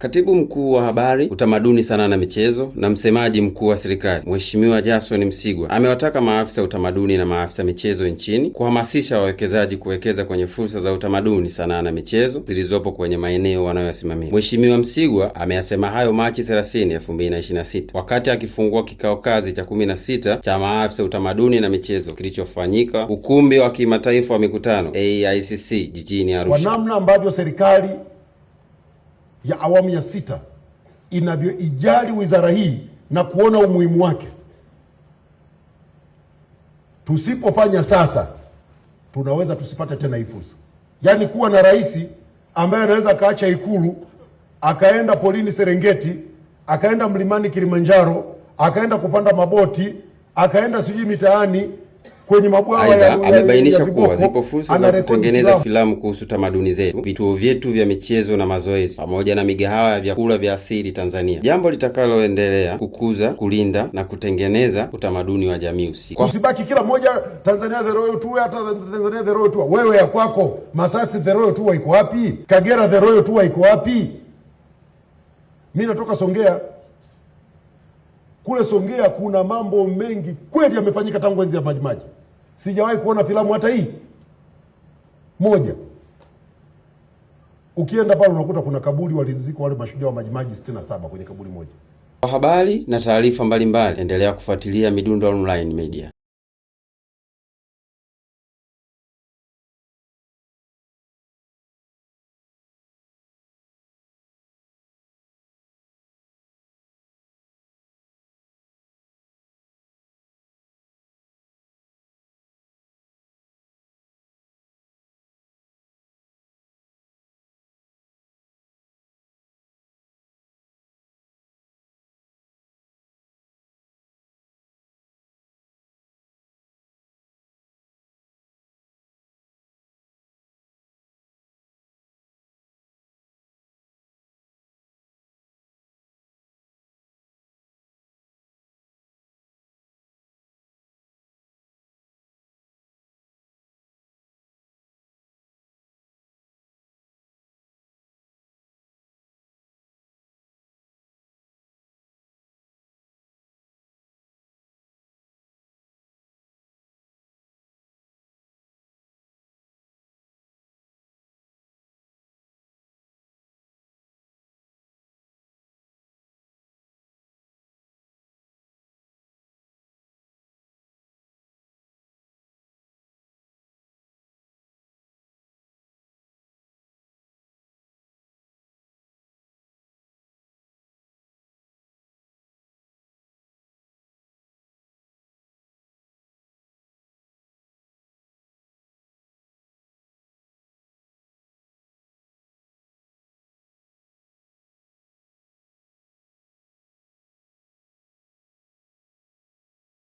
Katibu Mkuu wa Habari, Utamaduni, Sanaa na Michezo na msemaji mkuu wa serikali Mheshimiwa Jackson Msigwa amewataka maafisa utamaduni na maafisa michezo nchini kuhamasisha wawekezaji kuwekeza kwenye fursa za utamaduni, sanaa na michezo zilizopo kwenye maeneo wanayoyasimamia. Mheshimiwa Msigwa ameyasema hayo Machi 30, 2026 wakati akifungua kikao kazi cha 16 cha maafisa utamaduni na michezo kilichofanyika ukumbi wa kimataifa wa mikutano AICC jijini Arusha. Kwa namna ambavyo serikali ya awamu ya 6 inavyoijali wizara hii na kuona umuhimu wake, tusipofanya sasa tunaweza tusipate tena hii fursa. Yaani kuwa na rais ambaye anaweza kaacha Ikulu akaenda polini Serengeti, akaenda mlimani Kilimanjaro, akaenda kupanda maboti, akaenda sijui mitaani kwenye mabwawa ya amebainisha kuwa zipo fursa za kutengeneza filamu kuhusu tamaduni zetu, vituo vyetu vya michezo na mazoezi, pamoja na migahawa ya vyakula vya asili Tanzania, jambo litakaloendelea kukuza, kulinda na kutengeneza utamaduni wa jamii husika. Usibaki kila mmoja Tanzania the Royal Tour, hata Tanzania the Royal Tour. Wewe ya kwako Masasi the Royal Tour iko wapi? Kagera the Royal Tour iko wapi? Mimi natoka Songea. Kule Songea kuna mambo mengi kweli yamefanyika tangu enzi ya Majimaji. Sijawahi kuona filamu hata hii moja. Ukienda pale unakuta kuna kaburi walizikwa wale mashujaa wa Majimaji 67 kwenye kaburi moja. Kwa habari na taarifa mbalimbali, endelea kufuatilia Midundo Online Media.